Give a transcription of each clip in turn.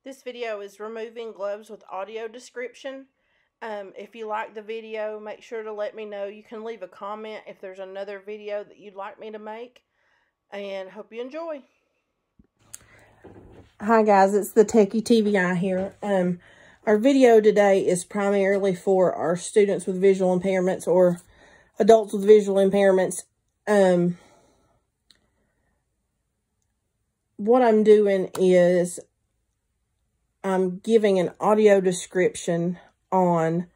This video is removing gloves with audio description. If you like the video, make sure to let me know. You can leave a comment if there's another video that you'd like me to make. And hope you enjoy. Hi guys, it's the Techie TVI here. Our video today is primarily for our students with visual impairments or adults with visual impairments. What I'm doing is I'm giving an audio description on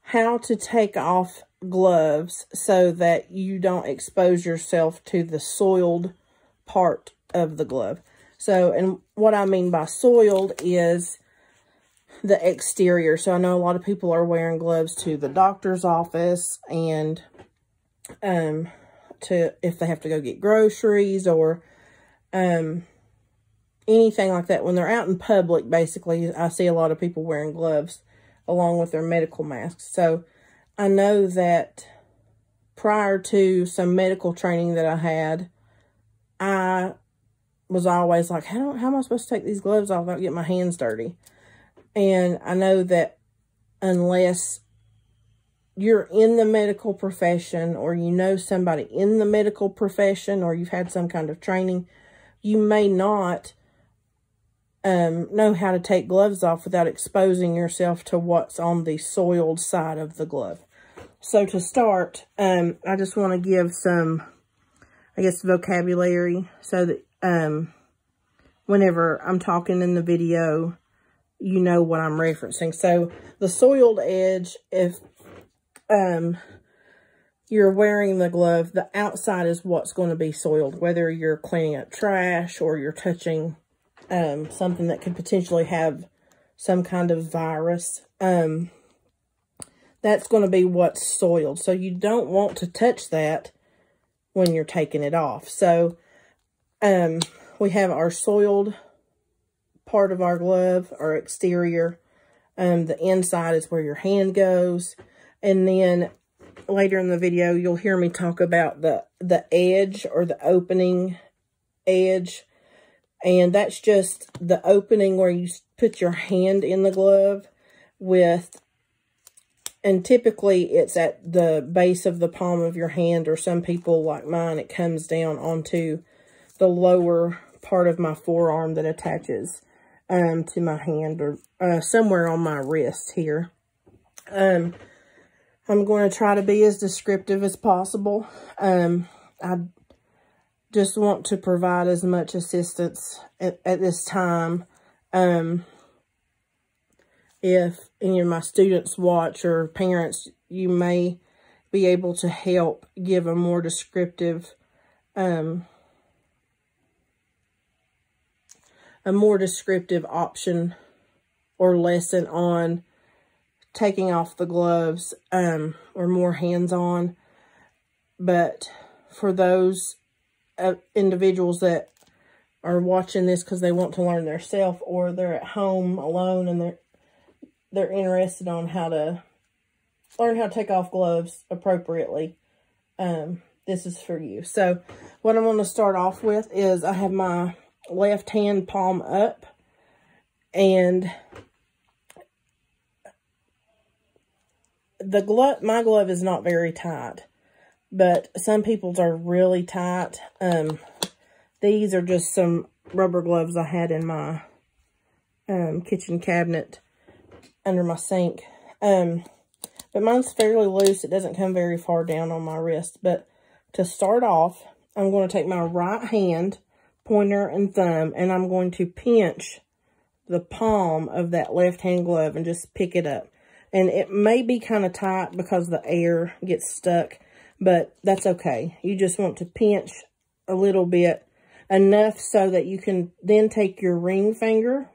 how to take off gloves so that you don't expose yourself to the soiled part of the glove. So, and what I mean by soiled is the exterior. So I know a lot of people are wearing gloves to the doctor's office and to if they have to go get groceries or anything like that. When they're out in public, basically, I see a lot of people wearing gloves along with their medical masks. So I know that prior to some medical training that I had, I was always like, how am I supposed to take these gloves off without getting my hands dirty? And I know that unless you're in the medical profession or you know somebody in the medical profession or you've had some kind of training, you may not know how to take gloves off without exposing yourself to what's on the soiled side of the glove. So to start, I just want to give some, I guess, vocabulary so that whenever I'm talking in the video, you know what I'm referencing. So the soiled edge, if you're wearing the glove, the outside is what's going to be soiled, whether you're cleaning up trash or you're touching something that could potentially have some kind of virus. That's going to be what's soiled. So you don't want to touch that when you're taking it off. So we have our soiled part of our glove, our exterior. The inside is where your hand goes. And then later in the video, you'll hear me talk about the edge or the opening edge. And that's just the opening where you put your hand in the glove with, and typically it's at the base of the palm of your hand, or some people like mine, it comes down onto the lower part of my forearm that attaches to my hand, or somewhere on my wrist here. I'm going to try to be as descriptive as possible. I just want to provide as much assistance at this time. If any of my students watch or parents, you may be able to help give a more descriptive option or lesson on taking off the gloves, or more hands-on. But for those individuals that are watching this because they want to learn themselves, or they're at home alone and they're interested on how to learn how to take off gloves appropriately, this is for you. So what I'm going to start off with is I have my left hand palm up, and my glove is not very tight, but some people's are really tight. These are just some rubber gloves I had in my kitchen cabinet under my sink. But mine's fairly loose. It doesn't come very far down on my wrist. But to start off, I'm going to take my right hand, pointer and thumb, and I'm going to pinch the palm of that left hand glove and just pick it up. And it may be kind of tight because the air gets stuck, but that's okay. You just want to pinch a little bit, enough so that you can then take your ring finger,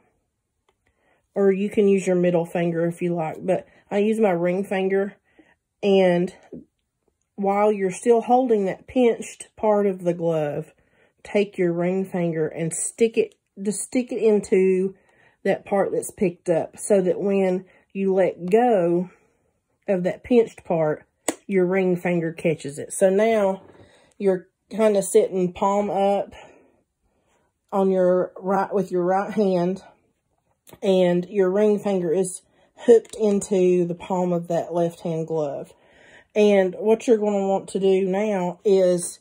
or you can use your middle finger if you like, but I use my ring finger, and while you're still holding that pinched part of the glove, take your ring finger and stick it into that part that's picked up, so that when you let go of that pinched part, your ring finger catches it. So now you're kind of sitting palm up on your right, with your right hand, and your ring finger is hooked into the palm of that left-hand glove. And what you're going to want to do now is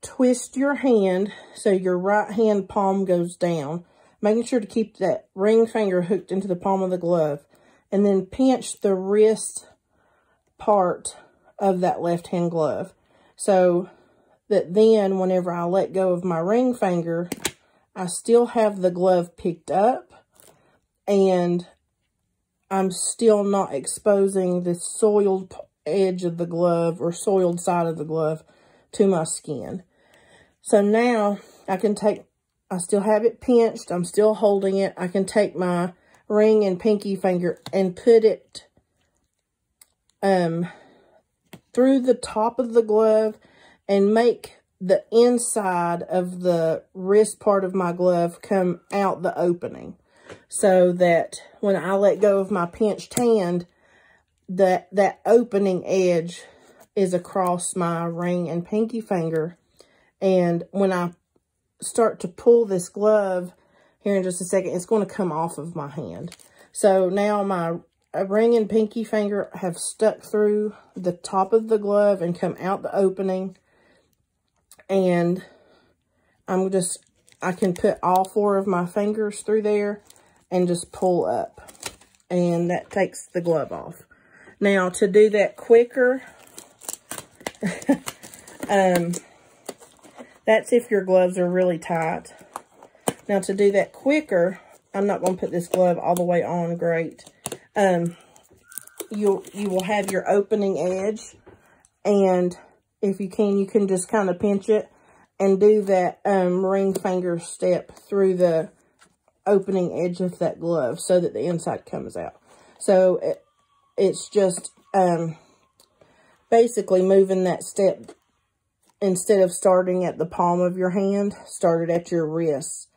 twist your hand so your right hand palm goes down, making sure to keep that ring finger hooked into the palm of the glove, and then pinch the wrist part of that left-hand glove, so that then whenever I let go of my ring finger, I still have the glove picked up, and I'm still not exposing the soiled edge of the glove or soiled side of the glove to my skin. So now I still have it pinched, I'm still holding it. I can take my ring and pinky finger and put it through the top of the glove and make the inside of the wrist part of my glove come out the opening, so that when I let go of my pinched hand, that opening edge is across my ring and pinky finger. And when I start to pull this glove here in just a second, it's going to come off of my hand. So now my ring and pinky finger have stuck through the top of the glove and come out the opening. And I can put all 4 of my fingers through there and just pull up. And that takes the glove off. Now, to do that quicker, that's if your gloves are really tight. Now, to do that quicker, I'm not going to put this glove all the way on great. You will have your opening edge, and if you can just kind of pinch it and do that ring finger step through the opening edge of that glove so that the inside comes out. So it's just basically moving that step. Instead of starting at the palm of your hand, start it at your wrist.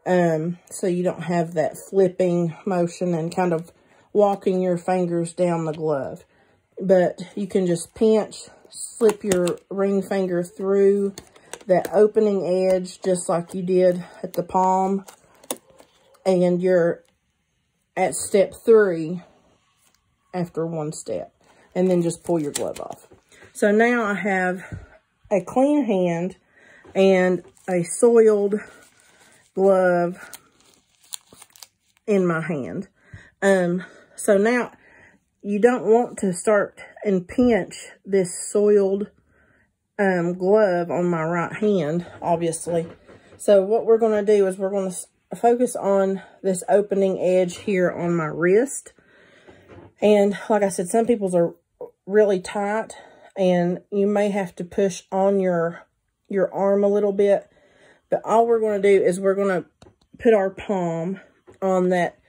So you don't have that flipping motion and kind of walking your fingers down the glove. But you can just pinch, slip your ring finger through that opening edge just like you did at the palm. And you're at step 3 after 1 step. And then just pull your glove off. So now I have a clean hand and a soiled glove in my hand. So now you don't want to start and pinch this soiled glove on my right hand, obviously. So what we're going to do is we're going to focus on this opening edge here on my wrist. And like I said, some people's are really tight, and you may have to push on your arm a little bit. But all we're going to do is we're going to put our palm on that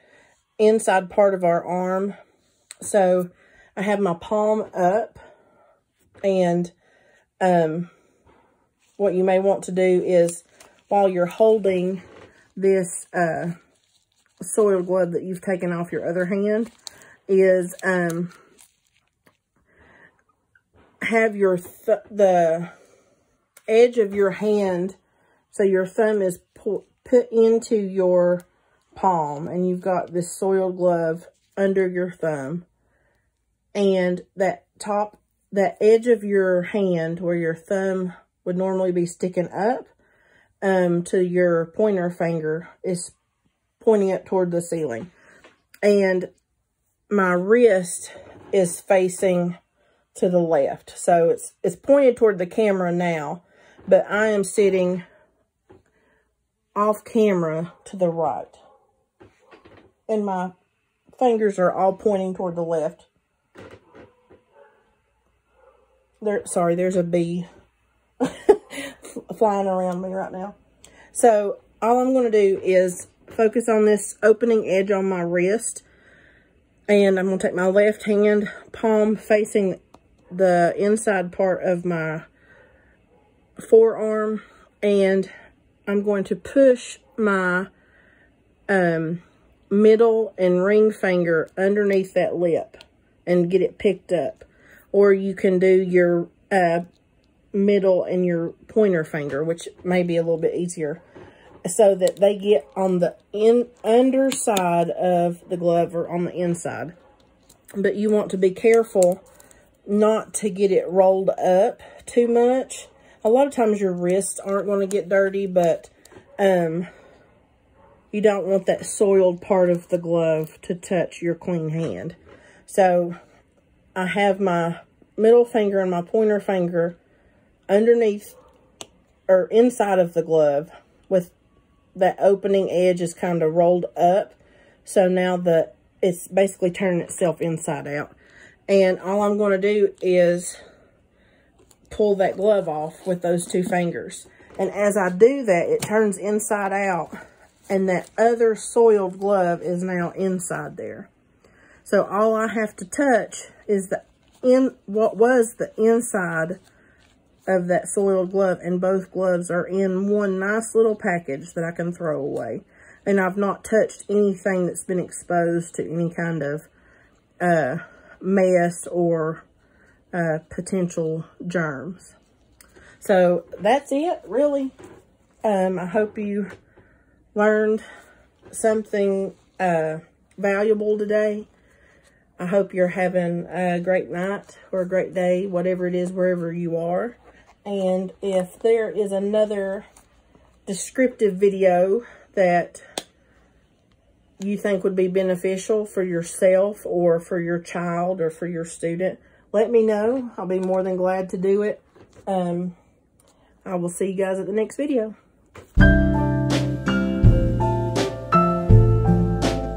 inside part of our arm. So I have my palm up, and what you may want to do is, while you're holding this soiled glove that you've taken off your other hand, is have your the edge of your hand, so your thumb is put into your palm, and you've got this soiled glove under your thumb, and that edge of your hand where your thumb would normally be sticking up to your pointer finger is pointing up toward the ceiling, and my wrist is facing to the left. So it's pointed toward the camera now, but I am sitting off camera to the right. And my fingers are all pointing toward the left. There's a bee flying around me right now. So all I'm going to do is focus on this opening edge on my wrist. And I'm going to take my left hand palm facing the inside part of my forearm, and I'm going to push my middle and ring finger underneath that lip and get it picked up. Or you can do your middle and your pointer finger, which may be a little bit easier. so that they get on the underside of the glove or on the inside. But you want to be careful not to get it rolled up too much. A lot of times your wrists aren't going to get dirty, but you don't want that soiled part of the glove to touch your clean hand. So I have my middle finger and my pointer finger underneath or inside of the glove with that opening edge is kind of rolled up. So now it's basically turning itself inside out. And all I'm going to do is pull that glove off with those two fingers. And as I do that, it turns inside out. And that other soiled glove is now inside there. So all I have to touch is what was the inside of that soiled glove. And both gloves are in one nice little package that I can throw away. And I've not touched anything that's been exposed to any kind of mess or potential germs. So that's it, really. I hope you learned something valuable today. I hope you're having a great night or a great day, whatever it is, wherever you are. And if there is another descriptive video that you think would be beneficial for yourself or for your child or for your student, let me know. I'll be more than glad to do it. I will see you guys at the next video.